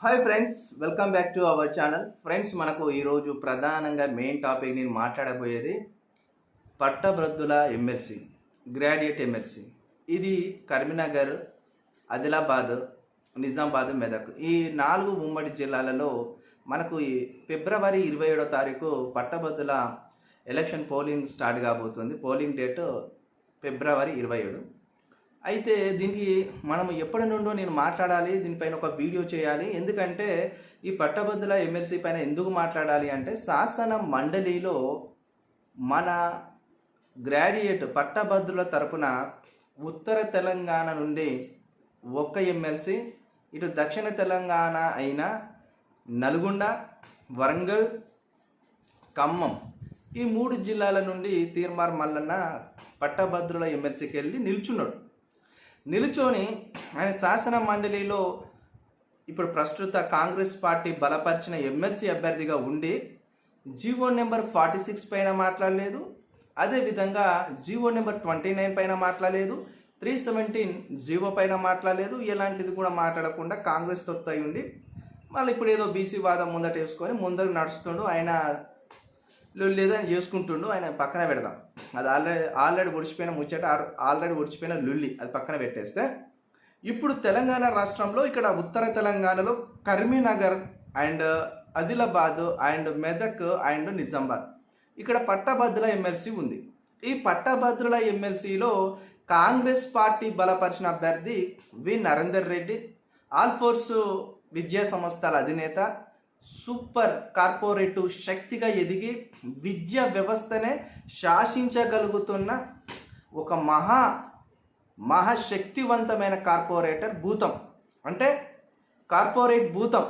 Hi friends, welcome back to our channel. Friends, మనకు ఈరోజు ప్రధానంగా మెయిన్ టాపిక్ నేను మాట్లాడబోయేది పట్టభద్రుల ఎమ్మెల్సీ, గ్రాడ్యుయేట్ ఎమ్మెల్సీ. ఇది కరీంనగర్, ఆదిలాబాద్, నిజామాబాద్, మెదక్ ఈ 4 ఉమ్మడి జిల్లాలలో మనకు ఈ ఫిబ్రవరి 27వ తారీఖు పట్టభద్రుల ఎలక్షన్ పోలింగ్ స్టార్ట్ కాబోతుంది. పోలింగ్ డేట్ ఫిబ్రవరి 27. అయితే దీనికి మనం ఎప్పటి నుండో నేను మాట్లాడాలి, దీనిపైన ఒక వీడియో చేయాలి. ఎందుకంటే ఈ పట్టభద్రుల ఎమ్మెల్సీ పైన ఎందుకు మాట్లాడాలి అంటే, శాసన మండలిలో మన గ్రాడ్యుయేట్ పట్టభద్రుల తరపున ఉత్తర తెలంగాణ నుండి ఒక్క ఎమ్మెల్సీ, ఇటు దక్షిణ తెలంగాణ అయిన నల్గొండ, వరంగల్, ఖమ్మం ఈ 3 జిల్లాల నుండి తీర్మార్ మల్లన్న పట్టభద్రుల ఎమ్మెల్సీకి వెళ్ళి నిలుచొని ఆయన శాసన మండలిలో ఇప్పుడు ప్రస్తుత కాంగ్రెస్ పార్టీ బలపరిచిన ఎమ్మెల్సీ అభ్యర్థిగా ఉండి జీవో నెంబర్ 46 పైన మాట్లాడలేదు, అదేవిధంగా జీవో నెంబర్ 29 పైన మాట్లాడలేదు, 317 జీవో పైన మాట్లాడలేదు. ఎలాంటిది కూడా మాట్లాడకుండా కాంగ్రెస్ తొత్తై ఉండి మళ్ళీ ఇప్పుడు ఏదో బీసీ వాదం ముందట వేసుకొని ముందరకు నడుస్తుండు. ఆయన లేదని చేసుకుంటుండు, ఆయన పక్కన పెడదాం. అది ఆల్రెడీ ఒడిచిపోయిన ముచ్చట, ఆల్రెడీ ఒడిచిపోయిన లుల్లి, అది పక్కన పెట్టేస్తే ఇప్పుడు తెలంగాణ రాష్ట్రంలో ఇక్కడ ఉత్తర తెలంగాణలో Karimnagar and Adilabad and Medak and Nizamabad ఇక్కడ పట్టభద్రుల ఎమ్మెల్సీ ఉంది. ఈ పట్టభద్రుల ఎమ్మెల్సీలో కాంగ్రెస్ పార్టీ బలపరిచిన అభ్యర్థి వి నరేందర్ రెడ్డి, ఆల్ఫోర్స్ విద్యా సంస్థల అధినేత, సూపర్ కార్పొరేటివ్ శక్తిగా ఎదిగి విద్యా వ్యవస్థనే శాసించగలుగుతున్న ఒక మహాశక్తివంతమైన కార్పొరేటర్ భూతం. అంటే కార్పొరేట్ భూతం,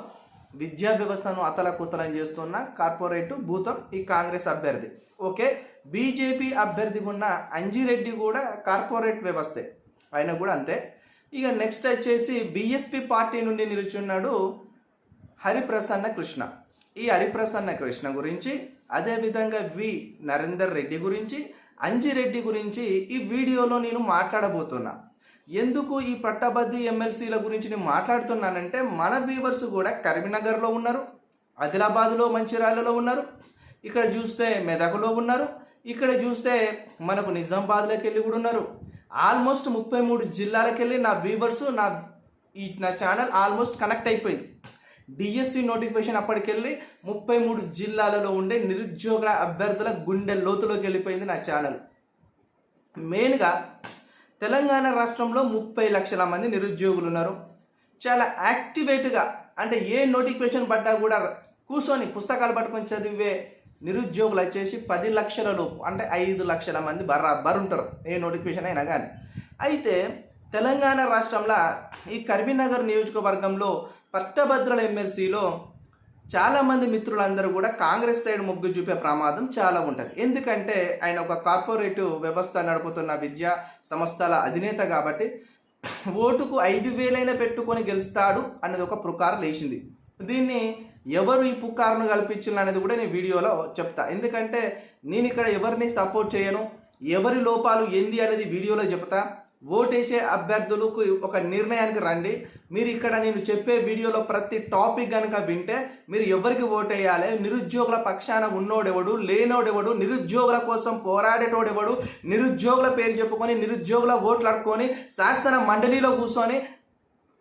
విద్యా వ్యవస్థను అతలకుతలం చేస్తున్న కార్పొరేట్ భూతం ఈ కాంగ్రెస్ అభ్యర్థి. ఓకే, బీజేపీ అభ్యర్థి ఉన్న అంజిరెడ్డి కూడా కార్పొరేట్ వ్యవస్థే, ఆయన కూడా అంతే. ఇక నెక్స్ట్ వచ్చేసి బీఎస్పీ పార్టీ నుండి నిలుచున్నాడు హరిప్రసన్న కృష్ణ. ఈ హరిప్రసన్న కృష్ణ గురించి, అదేవిధంగా వి నరేందర్ రెడ్డి గురించి, అంజిరెడ్డి గురించి ఈ వీడియోలో నేను మాట్లాడబోతున్నా. ఎందుకు ఈ పట్టభద్రి ఎమ్మెల్సీల గురించి నేను మాట్లాడుతున్నానంటే, మన వ్యూవర్స్ కూడా కరీంనగర్లో ఉన్నారు, ఆదిలాబాద్లో, మంచిర్యాలలో ఉన్నారు, ఇక్కడ చూస్తే మెదక్లో ఉన్నారు, ఇక్కడ చూస్తే మనకు నిజామాబాద్లోకి వెళ్ళి కూడా ఉన్నారు. ఆల్మోస్ట్ 33 జిల్లాలకు వెళ్ళి నా వ్యూవర్స్ నా ఛానల్ ఆల్మోస్ట్ కనెక్ట్ అయిపోయింది. డిఎస్సి నోటిఫికేషన్ అప్పటికెళ్ళి 33 జిల్లాలలో ఉండే నిరుద్యోగ అభ్యర్థుల గుండె లోతులోకి వెళ్ళిపోయింది నా ఛానల్. మెయిన్గా తెలంగాణ రాష్ట్రంలో 30 లక్షల మంది నిరుద్యోగులు ఉన్నారు. చాలా యాక్టివేట్గా, అంటే ఏ నోటిఫికేషన్ పడ్డా కూడా కూర్చొని పుస్తకాలు పట్టుకొని చదివే నిరుద్యోగులు వచ్చేసి 10 లక్షల లోపు, అంటే 5 లక్షల మంది బరాబర్ ఉంటారు ఏ నోటిఫికేషన్ అయినా కానీ. అయితే తెలంగాణ రాష్ట్రంలో ఈ కరీంనగర్ నియోజకవర్గంలో పట్టభద్రుల ఎమ్మెల్సీలో చాలామంది మిత్రులందరూ కూడా కాంగ్రెస్ సైడ్ మొగ్గు చూపే ప్రమాదం చాలా ఉంటుంది. ఎందుకంటే ఆయన ఒక కార్పొరేటివ్ వ్యవస్థ నడుపుతున్న విద్యా సంస్థల అధినేత కాబట్టి ఓటుకు 5,000 పెట్టుకొని గెలుస్తాడు అనేది ఒక పుకారు లేచింది. దీన్ని ఎవరు ఈ పుకారును కల్పించారు అనేది కూడా నేను వీడియోలో చెప్తా. ఎందుకంటే నేను ఇక్కడ ఎవరిని సపోర్ట్ చేయను, ఎవరి లోపాలు ఏంది అనేది వీడియోలో చెప్తా. ఓటేసే అభ్యర్థులకు ఒక నిర్ణయానికి రండి. మీరు ఇక్కడ నేను చెప్పే వీడియోలో ప్రతి టాపిక్ కనుక వింటే మీరు ఎవరికి ఓటేయాలి, నిరుద్యోగుల పక్షాన ఉన్నోడెవడు, లేనోడెవడు, నిరుద్యోగుల కోసం పోరాడేటోడెవడు, నిరుద్యోగుల పేరు చెప్పుకొని నిరుద్యోగుల ఓట్లు అడుక్కొని శాసన మండలిలో కూర్చొని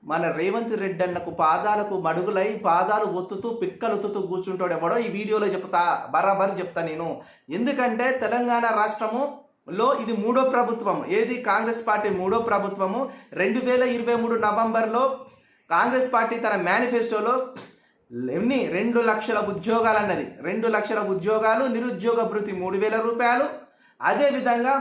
మన రేవంత్ రెడ్డి అన్నకు పాదాలకు మడుగులై పాదాలు ఒత్తుతూ పిక్కలు ఒత్తుతూ కూర్చుంటాడు ఎవడో ఈ వీడియోలో చెప్తా, బరాబర్ చెప్తా నేను. ఎందుకంటే తెలంగాణ రాష్ట్రములో ఇది 3వ ప్రభుత్వం. ఏది? కాంగ్రెస్ పార్టీ 3వ ప్రభుత్వము. 2023 నవంబర్లో కాంగ్రెస్ పార్టీ తన మేనిఫెస్టోలో 2 లక్షల ఉద్యోగాలు అన్నది. 2 లక్షల ఉద్యోగాలు, నిరుద్యోగ భృతి 3,000 రూపాయలు. అదేవిధంగా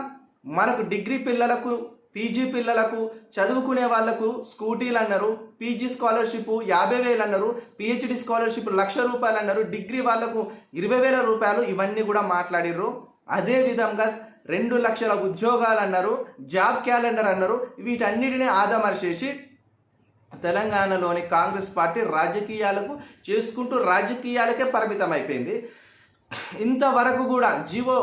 మనకు డిగ్రీ పిల్లలకు, పీజీ పిల్లలకు, చదువుకునే వాళ్లకు స్కూటీలు అన్నారు, పీజీ స్కాలర్షిప్ 50,000 అన్నారు, పిహెచ్డి స్కాలర్షిప్ 1,00,000 రూపాయలు అన్నారు, డిగ్రీ వాళ్లకు 20,000 రూపాయలు, ఇవన్నీ కూడా మాట్లాడిర్రు. అదేవిధంగా 2 లక్షల ఉద్యోగాలు అన్నారు, జాబ్ క్యాలెండర్ అన్నారు. వీటన్నిటిని ఆదమర్చేసి తెలంగాణలోని కాంగ్రెస్ పార్టీ రాజకీయాలకు చేసుకుంటూ రాజకీయాలకే పరిమితం అయిపోయింది. ఇంతవరకు కూడా జీవో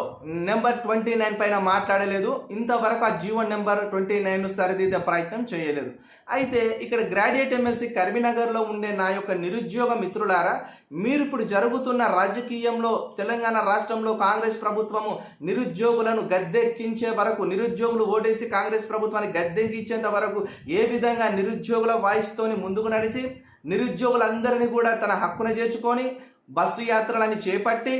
నెంబర్ 29 పైన మాట్లాడలేదు. ఇంతవరకు ఆ జీవో నెంబర్ 29 సరిదిద్దే ప్రయత్నం చేయలేదు. అయితే ఇక్కడ గ్రాడ్యుయేట్ ఎమ్మెల్సీ కరీంనగర్లో ఉండే నా యొక్క నిరుద్యోగ మిత్రులారా, మీరు ఇప్పుడు జరుగుతున్న రాజకీయంలో తెలంగాణ రాష్ట్రంలో కాంగ్రెస్ ప్రభుత్వము నిరుద్యోగులను గద్దెక్కించే వరకు, నిరుద్యోగులు ఓటేసి కాంగ్రెస్ ప్రభుత్వాన్ని గద్దెక్కించేంత వరకు ఏ విధంగా నిరుద్యోగుల వాయిస్తోని ముందుకు నడిచి నిరుద్యోగులందరినీ కూడా తన హక్కున చేర్చుకొని బస్సు యాత్రలని చేపట్టి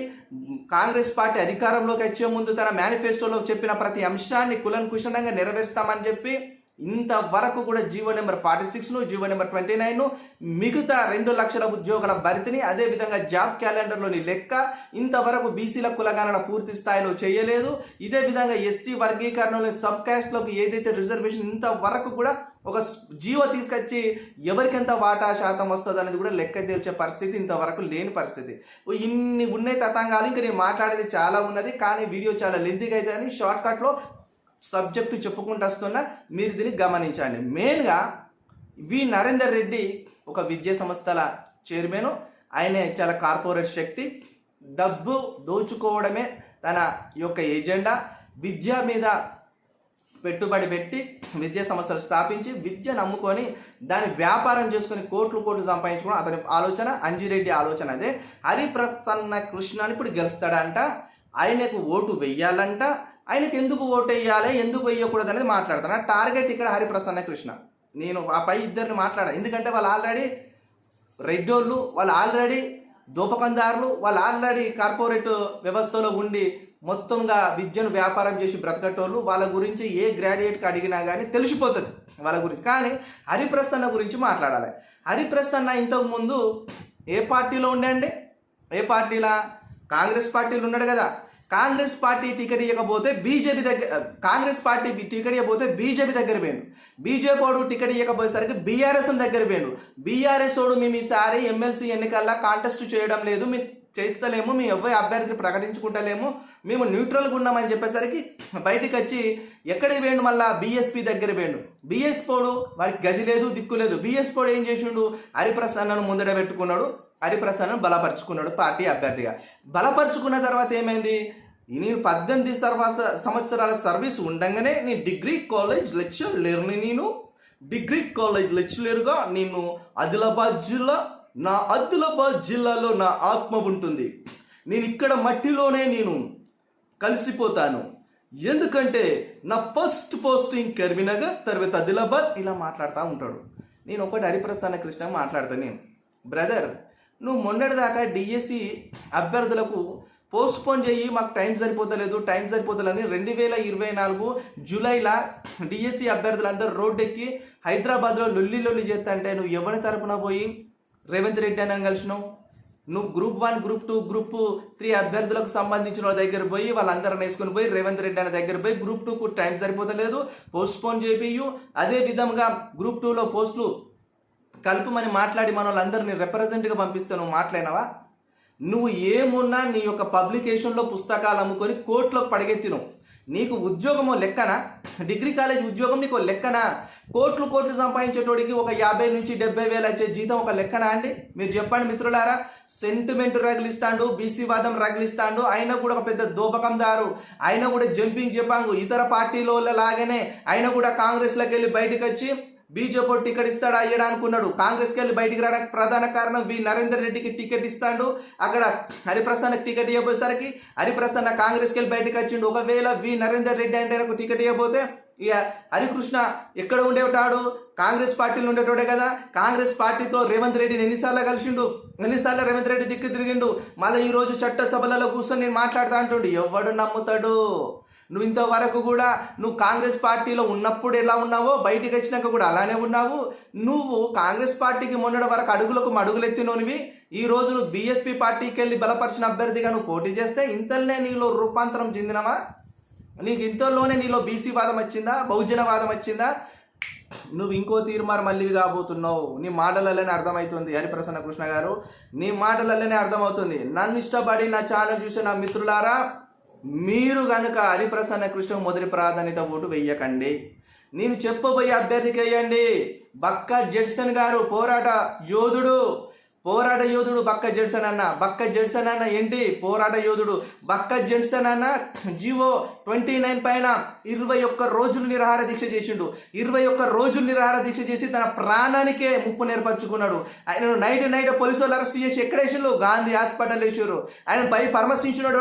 కాంగ్రెస్ పార్టీ అధికారంలోకి వచ్చే ముందు తన మేనిఫెస్టోలో చెప్పిన ప్రతి అంశాన్ని కులంకుశలంగా నెరవేరుస్తామని చెప్పి ఇంతవరకు కూడా జీవో నెంబర్ 46ను, జీవో నెంబర్ 29ను, మిగతా 2 లక్షల ఉద్యోగాల భర్తీని, అదేవిధంగా జాబ్ క్యాలెండర్లోని లెక్క ఇంతవరకు బీసీల కులగణన పూర్తి స్థాయిలో చేయలేదు. ఇదే విధంగా ఎస్సీ వర్గీకరణలోని సబ్ క్యాస్ట్లోకి ఏదైతే రిజర్వేషన్ ఇంతవరకు కూడా ఒక జీవో తీసుకొచ్చి ఎవరికి ఎంత వాటా శాతం వస్తుంది అనేది కూడా లెక్క తేల్చే పరిస్థితి ఇంతవరకు లేని పరిస్థితి. ఇన్ని ఉన్నాయి తతంగాలు. ఇంకా నేను మాట్లాడేది చాలా ఉన్నది, కానీ వీడియో చాలా లెంతీగా అయితే అని షార్ట్కట్లో సబ్జెక్టు చెప్పుకుంటూ వస్తున్నా, మీరు దీన్ని గమనించండి. మెయిన్గా వి నరేందర్ రెడ్డి ఒక విద్యా సంస్థల చైర్మన్. ఆయనే చాలా కార్పొరేట్ శక్తి, డబ్బు దోచుకోవడమే తన యొక్క ఎజెండా. విద్య మీద పెట్టుబడి పెట్టి విద్యా సంస్థలు స్థాపించి విద్యను నమ్ముకొని దాన్ని వ్యాపారం చేసుకొని కోట్లు సంపాదించుకోవడం అతని ఆలోచన. అంజిరెడ్డి ఆలోచన అదే. హరిప్రసన్న కృష్ణ ఇప్పుడు గెలుస్తాడంట, ఆయనకు ఓటు వెయ్యాలంట. ఆయనకు ఎందుకు ఓటు వేయాలి, ఎందుకు వేయకూడదు అనేది మాట్లాడతాను. టార్గెట్ ఇక్కడ హరిప్రసన్న కృష్ణ. నేను ఆ పై ఇద్దరిని మాట్లాడాను, ఎందుకంటే వాళ్ళు ఆల్రెడీ రెడ్డోళ్ళు, వాళ్ళు ఆల్రెడీ దోపకందారులు, వాళ్ళు ఆల్రెడీ కార్పొరేట్ వ్యవస్థలో ఉండి మొత్తంగా విద్యను వ్యాపారం చేసి బ్రతకటోళ్ళు. వాళ్ళ గురించి ఏ గ్రాడ్యుయేట్కి అడిగినా కానీ తెలిసిపోతుంది వాళ్ళ గురించి. కానీ హరిప్రసన్న గురించి మాట్లాడాలి. హరిప్రసన్న ఇంతకుముందు ఏ పార్టీలో ఉండండి, ఏ పార్టీలా? కాంగ్రెస్ పార్టీలో ఉన్నాడు కదా. కాంగ్రెస్ పార్టీ టికెట్ ఇవ్వకపోతే బీజేపీ దగ్గర, కాంగ్రెస్ పార్టీ టికెట్ ఇవ్వకపోతే బీజేపీ దగ్గర పోయాడు. బీజేపీ వాడు టికెట్ ఇవ్వకపోయేసరికి బీఆర్ఎస్ దగ్గర పోయాడు. బీఆర్ఎస్ వాడు మేము ఈసారి ఎమ్మెల్సీ ఎన్నికల్లో కాంటెస్ట్ చేయడం లేదు, మేము చేస్తలేము, మేము ఎవరి అభ్యర్థిని ప్రకటించుకుంటలేము, మేము న్యూట్రల్గా ఉన్నామని చెప్పేసరికి బయటికి వచ్చి ఎక్కడికి పోయిండు, మళ్ళీ బీఎస్పీ దగ్గర పోయిండు. బీఎస్ పోడు వాడికి గది లేదు, దిక్కు లేదు. బీఎస్ పోడు ఏం చేసిండు, హరిప్రసన్నను ముందర పెట్టుకున్నాడు, హరిప్రసన్నను బలపరుచుకున్నాడు పార్టీ అభ్యర్థిగా. బలపరుచుకున్న తర్వాత ఏమైంది, నేను 18 సంవత్సరాల సర్వీస్ ఉండగానే నేను డిగ్రీ కాలేజ్ లెక్చరర్గా నేను ఆదిలాబాద్ జిల్లాలో నా ఆత్మ ఉంటుంది. నేను ఇక్కడ మట్టిలోనే నేను కలిసిపోతాను, ఎందుకంటే నా ఫస్ట్ పోస్టింగ్ కరీంనగర్, తర్వాత ఆదిలాబాద్, ఇలా మాట్లాడుతూ ఉంటాడు. నేను ఒకటి హరిప్రసన్న కృష్ణ మాట్లాడతాను. నేను బ్రదర్, నువ్వు మొన్నటిదాకా డిఎస్సి అభ్యర్థులకు పోస్ట్పోన్ చేయి, మాకు టైం సరిపోతలేదు 2024 జూలైలో డిఎస్సి అభ్యర్థులందరూ రోడ్డెక్కి హైదరాబాద్లో లొల్లి చేస్తా నువ్వు ఎవరి తరపున పోయి రేవంత్ రెడ్డి అని కలిసినావు? నువ్వు గ్రూప్ 1, గ్రూప్ 2, గ్రూప్ 3 అభ్యర్థులకు సంబంధించిన వాళ్ళ దగ్గర పోయి వాళ్ళందరూ వేసుకొని పోయి రేవంత్ రెడ్డి అనే దగ్గర పోయి గ్రూప్ 2కు టైం సరిపోతలేదు, పోస్ట్పోన్ చేపియు. అదే విధంగా గ్రూప్ 2లో పోస్టులు కలుపుమని మాట్లాడి మన వాళ్ళందరినీ రిప్రజెంట్గా పంపిస్తే నువ్వు మాట్లాడినావా? నువ్వు ఏమున్నా నీ యొక్క పబ్లికేషన్లో పుస్తకాలు అమ్ముకొని కోర్టులోకి పడగెత్తినావు. నీకు ఉద్యోగమో లెక్కనా? డిగ్రీ కాలేజ్ ఉద్యోగం నీకు లెక్కనా? కోట్లు సంపాదించేటోడికి ఒక 50 నుంచి 70 వేలు వచ్చే జీతం ఒక లెక్కనా అండి? మీరు చెప్పండి మిత్రులారా. సెంటిమెంట్ రగిలిస్తాడు, బీసీ వాదం రగిలిస్తాడు, ఆయన కూడా ఒక పెద్ద దోపకందారు, ఆయన కూడా జంపింగ్ చెప్పాంగు ఇతర పార్టీలో లాగానే ఆయన కూడా కాంగ్రెస్లోకి వెళ్ళి బయటకు వచ్చి బీజేపీ టికెట్ ఇస్తాడా అయ్యడా అనుకున్నాడు. కాంగ్రెస్కి వెళ్ళి బయటికి రావడానికి ప్రధాన కారణం వి నరేందర్ రెడ్డికి టికెట్ ఇస్తాడు. అక్కడ హరిప్రసన్నకి టికెట్ ఇవ్వబోయేసరికి హరిప్రసన్న కాంగ్రెస్కి వెళ్ళి బయటకు వచ్చిండు. ఒకవేళ వి నరేందర్ రెడ్డి అంటే నాకు టికెట్ ఇవ్వబోతే ఇక హరికృష్ణ ఎక్కడ ఉండేటాడు? కాంగ్రెస్ పార్టీలో ఉండేటోడే కదా. కాంగ్రెస్ పార్టీతో రేవంత్ రెడ్డిని ఎన్నిసార్లు కలిసిండు, ఎన్నిసార్లు రేవంత్ రెడ్డి దిక్కు తిరిగిండు. మళ్ళీ ఈరోజు చట్టసభలలో కూర్చొని నేను మాట్లాడుతా అంటుండు. ఎవడు నమ్ముతాడు? నువ్వు ఇంతవరకు కూడా నువ్వు కాంగ్రెస్ పార్టీలో ఉన్నప్పుడు ఎలా ఉన్నావో బయటికి వచ్చినాక కూడా అలానే ఉన్నావు. నువ్వు కాంగ్రెస్ పార్టీకి మొన్నటి వరకు అడుగులకు అడుగులెత్తినోనివి. ఈ రోజు నువ్వు బీఎస్పీ పార్టీకి వెళ్ళి బలపరిచిన అభ్యర్థిగా నువ్వు పోటీ చేస్తే ఇంతలోనే నీలో రూపాంతరం చెందినవా? నీకు ఇంతలోనే నీలో బీసీ వాదం వచ్చిందా, బహుజన వాదం వచ్చిందా? నువ్వు ఇంకో తీర్మార్ మళ్ళీ కాబోతున్నావు. నీ మాటలలోనే అర్థమవుతుంది హరిప్రసన్న కృష్ణ గారు, నీ మాటలలోనే అర్థమవుతుంది. నన్ను ఇష్టపడి నా ఛానల్ చూసే నా మిత్రులారా, మీరు కనుక హరిప్రసన్న కృష్ణ మొదటి ప్రాధాన్యత ఓటు వెయ్యకండి. నేను చెప్పబోయే అభ్యర్థికి వేయండి. బక్కా జడ్సన్ గారు పోరాట యోధుడు, పోరాట యోధుడు బక్క జెడ్సన్ అన్న ఏంటి పోరాట యోధుడు బక్క జెడ్సన్ అన్న జీవో 29 పైన 21 రోజులు నిరాహార దీక్ష చేసిండు. 21 రోజులు నిరాహార దీక్ష చేసి తన ప్రాణానికే ముప్పు నేర్పరచుకున్నాడు. ఆయన నైట్ పోలీసు వాళ్ళు అరెస్ట్ చేసి ఎక్కడ వేసిండు? గాంధీ హాస్పిటల్ వేసారు. ఆయన పై పరామర్శించినాడు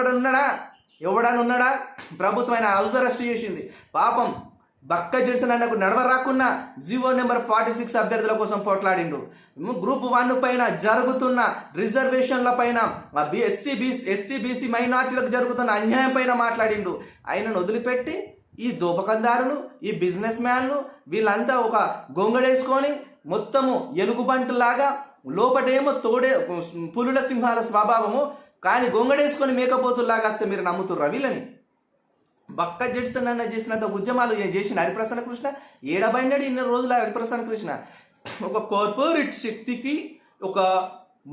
ఎవడన్నా ఉన్నాడా? ప్రభుత్వం ఆయన హౌస్ అరెస్ట్ చేసింది. పాపం బక్క జెడ్సన్ అన్నకు నడవ రాకున్నా జీవో నెంబర్ 46 అభ్యర్థుల కోసం పోట్లాడిండు. గ్రూప్ 1 పైన జరుగుతున్న రిజర్వేషన్ల పైన ఎస్సీ బీసీ మైనార్టీలకు జరుగుతున్న అన్యాయం పైన మాట్లాడిండు. ఆయనను వదిలిపెట్టి ఈ దోపకందారులు, ఈ బిజినెస్ మ్యాన్లు వీళ్ళంతా ఒక గొంగడేసుకొని మొత్తము ఎలుగుబంటులాగా లోపటేమో పులుల సింహాల స్వభావము, కానీ గొంగడేసుకొని మేకపోతుల్లాగా వస్తే మీరు నమ్ముతుర్రా వీళ్ళని? బక్క జెడ్సన్ అన్న చేసినంత ఉద్యమాలు చేసిన హరిప్రసన్న కృష్ణ ఏడబడినాడు ఇన్ని రోజుల హరిప్రసన్న కృష్ణ. ఒక కార్పొరేట్ శక్తికి, ఒక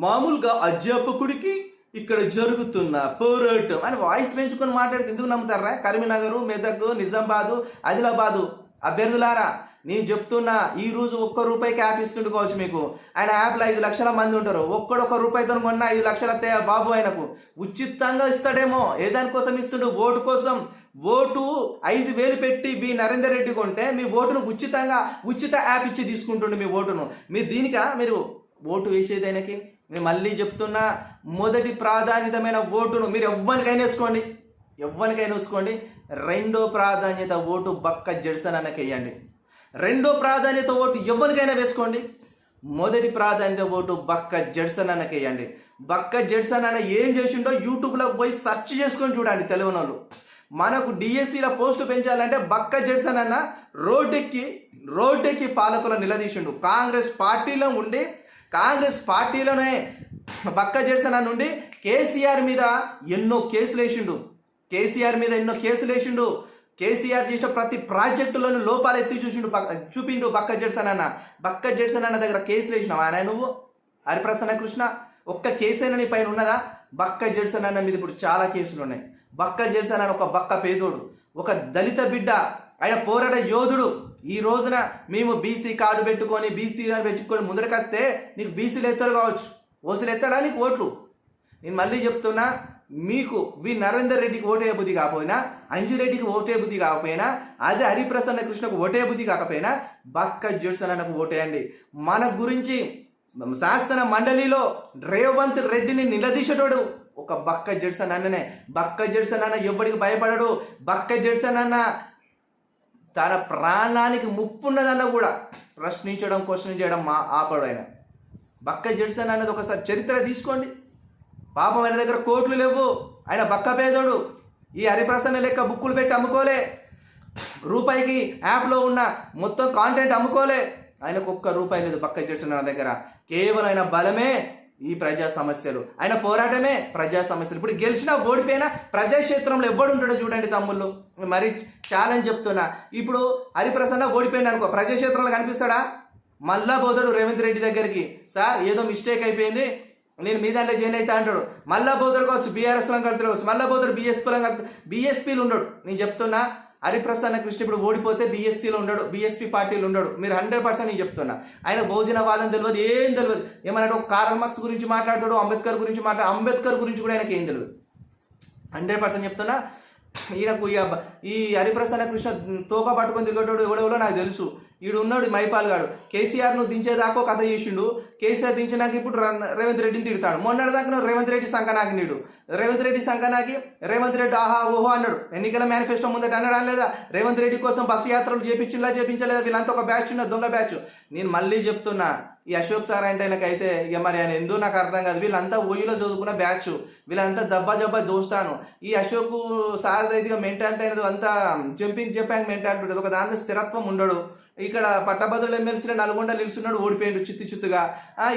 మామూలుగా అధ్యాపకుడికి ఇక్కడ జరుగుతున్న పోరాటం అని వాయిస్ పెంచుకొని మాట్లాడితే ఎందుకు నమ్ముతారా? కరీంనగర్, మెదక్, నిజామాబాదు, ఆదిలాబాదు అభ్యర్థులారా, నేను చెప్తున్నా, ఈ రోజు ₹1 యాప్ ఇస్తుండు కావచ్చు మీకు. ఆయన యాప్లో 5 లక్షల మంది ఉంటారు. ఒక్క రూపాయితో కొన్న 5 లక్షల బాబు ఆయనకు ఉచితంగా ఇస్తాడేమో. ఏ దానికోసం ఇస్తుండు? ఓటు కోసం. ఓటు 5,000 పెట్టి మీ నరేందర్ రెడ్డి కొంటే మీ ఓటును ఉచిత యాప్ ఇచ్చి తీసుకుంటుండే మీ ఓటును. మీరు ఓటు వేసేది ఆయనకి. నేను మళ్ళీ చెప్తున్నా, మొదటి ప్రాధాన్యతమైన ఓటును మీరు ఎవ్వరికైనా వేసుకోండి. రెండో ప్రాధాన్యత ఓటు బక్క జెడ్సన్ అన్నకి వేయండి. రెండో ప్రాధాన్యత ఓటు ఎవరికైనా వేసుకోండి. మొదటి ప్రాధాన్యత ఓటు బక్క జెడ్సన్ అన్నకి వేయండి. బక్క జెడ్సన్ అన్న ఏం చేసిండో యూట్యూబ్లోకి పోయి సెర్చ్ చేసుకొని చూడండి. తెలియని వాళ్ళు మనకు డిఎస్సీల పోస్టు పెంచాలంటే బక్క జెడ్సన్ అన్న రోడ్డెక్కి పాలకులను నిలదీసిండు. కాంగ్రెస్ పార్టీలోనే బక్క జెడ్సన్ అన్న నుండి కేసీఆర్ మీద ఎన్నో కేసులు వేసిండు. కేసీఆర్ చేసిన ప్రతి ప్రాజెక్టులోని లోపాలు ఎత్తి చూపిండు బక్క జెడ్సన్ అన్న దగ్గర కేసులు వేసినావా నువ్వు? హరిప్రసన్న కృష్ణ ఒక్క కేసైనా నీ పైన ఉన్నదా? బక్క జెడ్సన్ అన్న మీద ఇప్పుడు చాలా కేసులు ఉన్నాయి. బక్క జెడ్సన్ అన్న ఒక బక్క పేదోడు, ఒక దళిత బిడ్డ, ఆయన పోరాట యోధుడు. ఈ రోజున మేము బీసీ కార్డు పెట్టుకొని ముందరకొస్తే నీకు బీసీలు ఎత్తారు కావచ్చు, ఓసీలు ఎత్తాడా నీకు ఓట్లు? నేను మళ్ళీ చెప్తున్నా, మీకు నరేందర్ రెడ్డికి ఓటే బుద్ధి కాకపోయినా, అంజురెడ్డికి ఓటే బుద్ధి కాకపోయినా, అదే హరిప్రసన్న కృష్ణకు ఓటే బుద్ధి కాకపోయినా బక్క జెడ్సన్ అన్నకు ఓటేయండి. మన గురించి శాసన మండలిలో రేవంత్ రెడ్డిని నిలదీసేటోడు ఒక బక్క జెడ్సన్ అన్ననే. బక్క జెడ్సన్ అన్న ఎవడికి భయపడడు. బక్క జెడ్సన్ అన్న తన ప్రాణానికి ముప్పున్నదన్న కూడా క్వశ్చన్ చేయడం ఆపడు ఆయన. బక్క జెడ్సన్ అన్నది ఒకసారి చరిత్ర తీసుకోండి. పాపం ఆయన దగ్గర కోట్లు లేవు, ఆయన బక్క పేదోడు. ఈ హరిప్రసన్న లెక్క బుక్కులు పెట్టి అమ్ముకోలే, రూపాయికి యాప్లో ఉన్న మొత్తం కాంటెంట్ అమ్ముకోలే. ఆయనకు ₹1 లేదు బక్క జెడ్సన్ అన్న దగ్గర. కేవలం ఆయన బలమే ఈ ప్రజా సమస్యలు, ఆయన పోరాటమే ప్రజా సమస్యలు. ఇప్పుడు గెలిచినా ఓడిపోయినా ప్రజాక్షేత్రంలో ఎవడు ఉంటాడో చూడండి తమ్ముళ్ళు. మరి ఛాలెంజ్ చెప్తున్నా, ఇప్పుడు హరిప్రసన్న ఓడిపోయినా అనుకో, ప్రజాక్షేత్రంలో కనిపిస్తాడా? మళ్ళా పోతాడు రేవంత్ రెడ్డి దగ్గరికి, సార్ ఏదో మిస్టేక్ అయిపోయింది, నేను మీ దాంట్లో జాయిన్ అవుతా అంటాడు. మళ్ళా పోతాడు కావచ్చు, బీఆర్ఎస్లో కలుపుతాడు, మళ్ళీ పోతాడు బీఎస్పీలు ఉండడు. నేను చెప్తున్నా, హరిప్రసన్న కృష్ణ ఇప్పుడు ఓడిపోతే బీఎస్సీలో ఉండడు, బీఎస్పీ పార్టీలు ఉండడు. మీరు 100% నేను చెప్తున్నా. ఆయన బహుజనవాదం తెలియదు, ఏం తెలియదు. ఏమన్నా కార్ల్ మార్క్స్ గురించి మాట్లాడతాడు, అంబేద్కర్ గురించి కూడా ఆయనకి ఏం తెలియదు. 100% చెప్తున్నా. ఈయనకు ఈ హరిప్రసన్న కృష్ణ తోక పట్టుకొని తిరిగేటోడు ఎవడెవడో నాకు తెలుసు. ఈడు ఉన్నాడు మైపాల్ గాడు. కేసీఆర్ను దించేదాకా కథ చేసిండు. కేసీఆర్ దించినాక ఇప్పుడు రేవంత్ రెడ్డిని తిడతాడు. మొన్నటిదాకా రేవంత్ రెడ్డి సంకనాకి నీడు. రేవంత్ రెడ్డి ఆహా ఓహో అన్నాడు. ఎన్నికల మేనిఫెస్టో ముందట అన్నాడా లేదా? రేవంత్ రెడ్డి కోసం బస్సు యాత్రలు చేపించలేదా? వీళ్ళంతా ఒక బ్యాచ్ ఉన్న దొంగ బ్యాచ్. నేను మళ్ళీ చెప్తున్నా, ఈ అశోక్ సార్ అంటే ఆయనకైతే ఇక మరి ఆయన ఎందుకు నాకు అర్థం కాదు. వీళ్ళంతా ఓయిలో చదువుకున్న బ్యాచ్, వీళ్ళంతా జబ్బా దోస్తాను. ఈ అశోక్ సార్ అయితే మెంటాలిటీ అనేది అంతా చెప్పాను మెంటాలిటీ ఉంటుంది. ఒక దాంట్లో స్థిరత్వం ఉండడు. ఇక్కడ పట్టభద్రుల ఎమ్మెల్సీలో నల్గొండ నిలుస్తున్నాడు, ఓడిపోయాడు చిత్తుగా.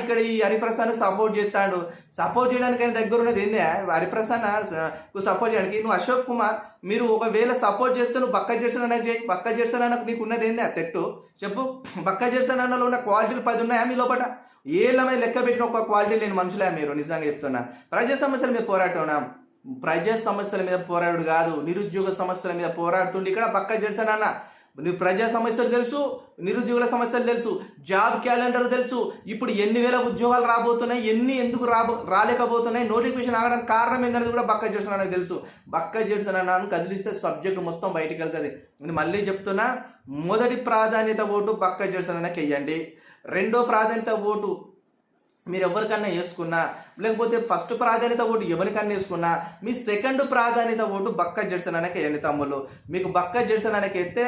ఇక్కడ ఈ హరిప్రసన్నకు సపోర్ట్ చేయడానికి ఆయన దగ్గర ఉన్నది ఏంది? హరిప్రసన్న సపోర్ట్ చేయడానికి నువ్వు అశోక్ కుమార్ మీరు ఒకవేళ సపోర్ట్ చేస్తే నువ్వు బక్క జెడ్సన్ అన్నకు చేయి. బక్క జెడ్సన్ అన్నకు నీకు ఉన్నది ఏంది? తెట్టు చెప్పు. బక్క జెడ్సన్ అన్నలో ఉన్న క్వాలిటీలు 10 ఉన్నాయా మీ లోపల? ఏళ్ళమే లెక్క పెట్టిన ఒక క్వాలిటీ లేని మనుషులే మీరు. నిజంగా చెప్తున్నా. ప్రజా సమస్యల మీద పోరాటం, ప్రజా సమస్యల మీద పోరాడు కాదు, నిరుద్యోగ సమస్యల మీద పోరాడుతుండే ఇక్కడ బక్క జెడ్సన్ అన్న. నీకు ప్రజా సమస్యలు తెలుసు, నిరుద్యోగుల సమస్యలు తెలుసు, జాబ్ క్యాలెండర్ తెలుసు, ఇప్పుడు ఎన్ని వేల ఉద్యోగాలు రాబోతున్నాయి, ఎందుకు రాలేకపోతున్నాయి, నోటిఫికేషన్ ఆగడానికి కారణం ఏంటనేది కూడా బక్క జెడ్సన్ అన్నకు తెలుసు. బక్క జెడ్సన్ అన్నాను కదిలిస్తే సబ్జెక్ట్ మొత్తం బయటికి వెళ్తుంది. నేను మళ్ళీ చెప్తున్నా, మొదటి ప్రాధాన్యత ఓటు బక్క జెడ్సన్ అన్నకి వెయ్యండి. రెండో ప్రాధాన్యత ఓటు మీరు ఎవరికన్నా వేసుకున్నా, లేకపోతే ఫస్ట్ ప్రాధాన్యత ఓటు ఎవరికన్నా వేసుకున్నా, మీ సెకండ్ ప్రాధాన్యత ఓటు బక్క జెడ్సన్ అన్నకి వేయండి తమ్ముళ్ళు. మీకు బక్క జెడ్సన్ అన్నకి ఎత్తే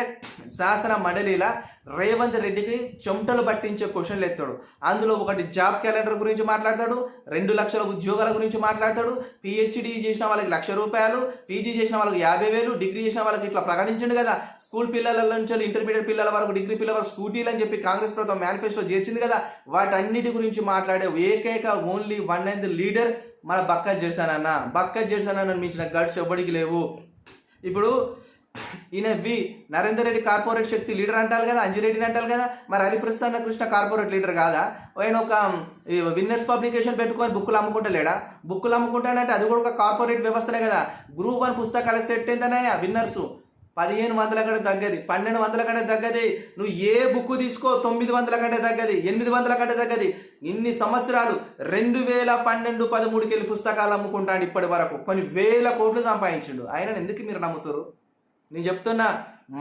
శాసన మండలిలా రేవంత్ రెడ్డికి చెమటలు పట్టించే క్వశ్చన్లు ఎత్తాడు. అందులో ఒకటి జాబ్ క్యాలెండర్ గురించి మాట్లాడతాడు, 2 లక్షల ఉద్యోగాల గురించి మాట్లాడతాడు, పిహెచ్డి చేసిన వాళ్ళకి ₹1,00,000, పీజీ చేసిన వాళ్ళకి 50,000, డిగ్రీ చేసిన వాళ్ళకి ఇట్లా ప్రకటించండి కదా. స్కూల్ పిల్లల నుంచి ఇంటర్మీడియట్ పిల్లల వరకు, డిగ్రీ పిల్లల వరకు స్కూటీలు అని చెప్పి కాంగ్రెస్ ప్రభుత్వం మేనిఫెస్టో చేర్చింది కదా. వాటన్నిటి గురించి మాట్లాడే ఏకైక ఓన్లీ వన్ అండ్ లీడర్ మన బక్క జెడ్సన్ అన్న. బక్క జెడ్సన్ అన్న మించిన గడ్స్ ఎవ్వడికి లేవు. ఇప్పుడు ఈయన నరేందర్ రెడ్డి కార్పొరేట్ శక్తి లీడర్ అంటారు కదా, అంజిరెడ్డిని అంటారు కదా, మరి హరిప్రసన్న కృష్ణ కార్పొరేట్ లీడర్ కాదా? ఆయన ఒక విన్నర్స్ పబ్లికేషన్ పెట్టుకొని బుక్కులు అమ్ముకుంటలేడా? బుక్కులు అమ్ముకుంటానంటే అది కూడా ఒక కార్పొరేట్ వ్యవస్థనే కదా. గ్రూప్ 1 పుస్తకాల సెట్ ఏంటనే విన్నర్సు 1500 కంటే తగ్గది, 1200 కంటే తగ్గది. నువ్వు ఏ బుక్ తీసుకో 900 కంటే తగ్గది, 800 కంటే తగ్గది. ఇన్ని సంవత్సరాలు 2012-13కి వెళ్ళి పుస్తకాలు అమ్ముకుంటాడు ఇప్పటి వరకు కొన్ని వేల కోట్లు సంపాదించిండు. ఆయన ఎందుకు మీరు నమ్ముతారు? నేను చెప్తున్నా,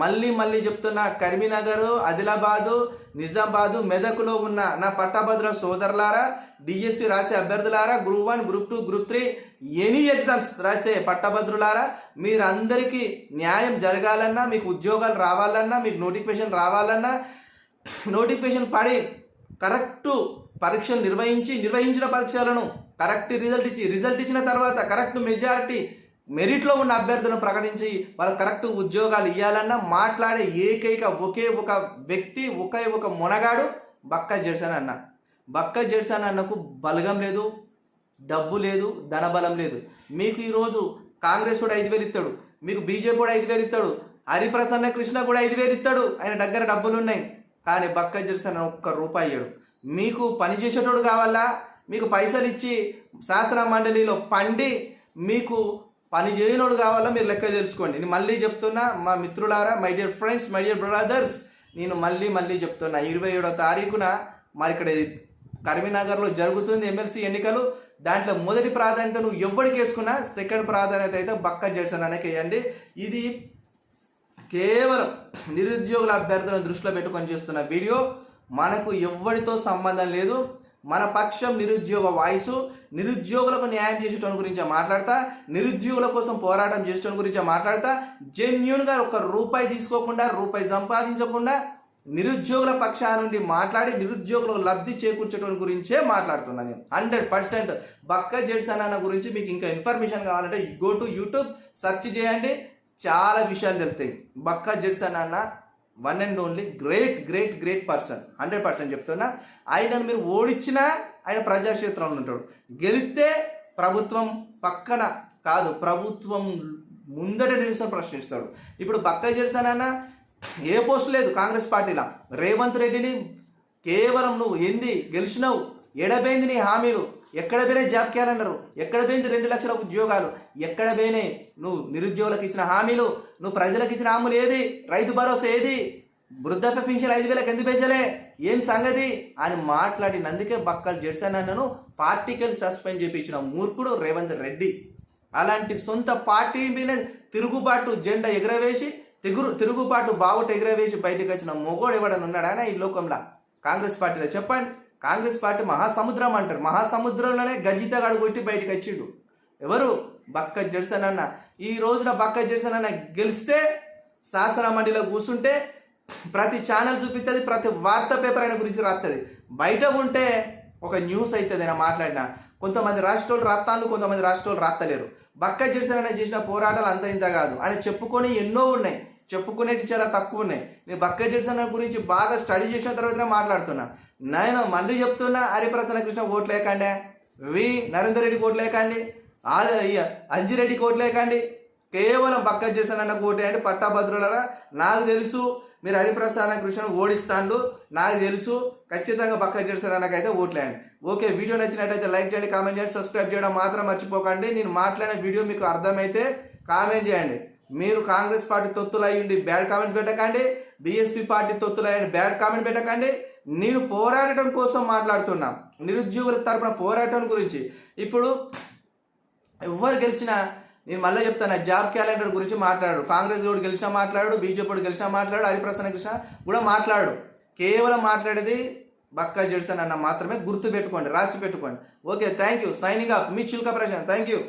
మళ్ళీ చెప్తున్నా, కరీంనగర్, ఆదిలాబాదు, నిజామాబాదు, మెదకులో ఉన్న నా పట్టభద్ర సోదరులారా, డిఎస్సి రాసే అభ్యర్థులారా, group 1, group 2, group 3 any exams రాసే పట్టభద్రులారా, మీరందరికీ న్యాయం జరగాలన్నా, మీకు ఉద్యోగాలు రావాలన్నా, మీకు నోటిఫికేషన్ రావాలన్నా, నోటిఫికేషన్ పడి కరెక్ట్ పరీక్షలు నిర్వహించిన పరీక్షలను కరెక్ట్ రిజల్ట్ ఇచ్చిన తర్వాత కరెక్ట్ మెరిట్లో ఉన్న అభ్యర్థులను ప్రకటించి వాళ్ళకి కరెక్ట్ ఉద్యోగాలు ఇవ్వాలన్నా మాట్లాడే ఏకైక ఒకే ఒక వ్యక్తి, ఒక మొనగాడు బక్క జెడ్సన్ అన్న. బక్క జెడ్సన్ అన్నకు బలగం లేదు, డబ్బు లేదు, ధనబలం లేదు. మీకు ఈరోజు కాంగ్రెస్ కూడా 5,000 ఇస్తాడు, మీకు బీజేపీ కూడా 5,000 ఇస్తాడు, హరిప్రసన్న కృష్ణ కూడా 5,000 ఇస్తాడు. ఆయన దగ్గర డబ్బులు ఉన్నాయి. కానీ బక్క జెడ్సన్ ₹1 ఇయ్యడు. మీకు పని చేసేటోడు కావాలా? మీకు పైసలు ఇచ్చి శాసన మండలిలో పండి మీకు పని చేయనోడు కావాలా? మీరు లెక్క తెలుసుకోండి. నేను మళ్ళీ చెప్తున్నా మా మిత్రులారా, my dear friends, my dear brothers, నేను మళ్ళీ చెప్తున్నా, 27వ తారీఖున మరి ఇక్కడ కరీంనగర్లో జరుగుతుంది ఎమ్మెల్సీ ఎన్నికలు. దాంట్లో మొదటి ప్రాధాన్యత నువ్వు ఎవరికి వేసుకున్నా, సెకండ్ ప్రాధాన్యత అయితే బక్క జెడ్సన్ అనే వేయండి. ఇది కేవలం నిరుద్యోగుల అభ్యర్థులను దృష్టిలో పెట్టుకొని చేస్తున్న వీడియో. మనకు ఎవరితో సంబంధం లేదు. మన పక్షం నిరుద్యోగ వాయిసు, నిరుద్యోగులకు న్యాయం చేసేటోని గురించి మాట్లాడతా, నిరుద్యోగుల కోసం పోరాటం చేసేటోని గురించి మాట్లాడతా. జెన్యూన్గా ₹1 తీసుకోకుండా, ₹1 సంపాదించకుండా నిరుద్యోగుల పక్షాల నుండి మాట్లాడి నిరుద్యోగులకు లబ్ధి చేకూర్చేటోని గురించే మాట్లాడుతున్నాను నేను. 100% బక్క జెడ్సన్ అన్న గురించి మీకు ఇంకా ఇన్ఫర్మేషన్ కావాలంటే గో టు యూట్యూబ్ సెర్చ్ చేయండి, చాలా విషయాలు తెలుస్తాయి. బక్క జెడ్సన్ అన్న one and only great person, 100% చెప్తున్నా. ఆయనను మీరు ఓడించినా ఆయన ప్రజాక్షేత్రంలో ఉంటాడు. గెలిస్తే ప్రభుత్వం పక్కన కాదు, ప్రభుత్వం ముందట నిలుసం ప్రశ్నిస్తాడు. ఇప్పుడు బక్క జెడ్సన్ అన్న ఏ పోస్ట్ లేదు కాంగ్రెస్ పార్టీలో. రేవంత్ రెడ్డిని కేవలం నువ్వు ఏంది గెలిచినావు, ఎడబైంది నీ హామీలు, ఎక్కడ పోయినాయి జాబ్ క్యాలెండరు, ఎక్కడ పోయింది 2 లక్షల ఉద్యోగాలు, ఎక్కడ పోయినాయి నువ్వు నిరుద్యోగులకు ఇచ్చిన హామీలు, నువ్వు ప్రజలకు ఇచ్చిన హామీలు ఏది, రైతు భరోసా ఏది, వృద్ధాప్య పెన్షన్ 5,000 ఎందుకు పెంచలే, ఏం సంగతి అని మాట్లాడినందుకే బక్క జెడ్సన్ అన్నను పార్టీకి సస్పెండ్ చేయించిన మూర్ఖుడు రేవంత్ రెడ్డి. అలాంటి సొంత పార్టీ మీద తిరుగుబాటు జెండా ఎగరవేసి తిరుగుబాటు బావుట ఎగరవేసి బయటకు వచ్చిన మొగోడు ఎవడని ఉన్నాడా ఈ లోకంలో కాంగ్రెస్ పార్టీలో? చెప్పండి. కాంగ్రెస్ పార్టీ మహాసముద్రం అంటారు, మహాసముద్రంలోనే గజితగాడు కొట్టి బయటకు వచ్చిండు. ఎవరు? బక్క జెడ్సన్ అన్న. ఈ రోజున బక్క జెడ్సన్ అన్న గెలిస్తే శాసన మండలిలో కూర్చుంటే ప్రతి ఛానల్ చూపిస్తుంది, ప్రతి వార్తా పేపర్ ఆయన గురించి రాస్తుంది. బయట ఉంటే ఒక న్యూస్ అవుతుంది ఆయన మాట్లాడిన. కొంతమంది రాష్ట్రాలు రాస్తాను, కొంతమంది రాష్ట్రాలు రాస్తలేరు. బక్క జెడ్సన్ అన్న చేసిన పోరాటాలు అంత ఇంత కాదు, ఆయన చెప్పుకొని ఎన్నో ఉన్నాయి, చెప్పుకునేవి చాలా తక్కువ ఉన్నాయి. నేను బక్క జెడ్సన్ గురించి బాగా స్టడీ చేసిన తర్వాతనే మాట్లాడుతున్నా. నేను మళ్ళీ చెప్తున్నా, హరిప్రసన్న కృష్ణ ఓట్లు లేకండి, నరేందర్ రెడ్డికి ఓట్లు లేకండి, అంజిరెడ్డికి ఓట్లు లేకండి, కేవలం బక్క జెడ్సన్ అన్న ఓటేయండి. పట్టాభద్రులరా, నాకు తెలుసు మీరు హరిప్రసన్న కృష్ణను ఓడిస్తాను, నాకు తెలుసు. ఖచ్చితంగా బక్క జెడ్సన్ అన్నకైతే ఓట్లేయండి. ఓకే, వీడియో నచ్చినట్టయితే లైక్ చేయండి, కామెంట్ చేయండి, సబ్స్క్రైబ్ చేయడం మాత్రం మర్చిపోకండి. నేను మాట్లాడిన వీడియో మీకు అర్థమైతే కామెంట్ చేయండి. మీరు కాంగ్రెస్ పార్టీ తొత్తులు అయ్యిండి బ్యాడ్ కామెంట్ పెట్టకండి. బీఎస్పీ పార్టీ తొత్తులని బ్యాడ్ కామెంట్ పెట్టకండి. నేను పోరాడటం కోసం మాట్లాడుతున్నా, నిరుద్యోగుల తరపున పోరాటం గురించి. ఇప్పుడు ఎవరు గెలిచినా నేను మళ్ళీ చెప్తాను, జాబ్ క్యాలెండర్ గురించి మాట్లాడు. కాంగ్రెస్ కూడా గెలిచినా మాట్లాడు, బీజేపీ కూడా గెలిచినా మాట్లాడు, హరిప్రసన్న కృష్ణ కూడా మాట్లాడు. కేవలం మాట్లాడేది బక్కా జెడ్సన్ అన్న మాత్రమే గుర్తు పెట్టుకోండి, రాసి పెట్టుకోండి. Okay, thank you. Signing off, మీ చిల్కా ప్రశాంత్. Thank you.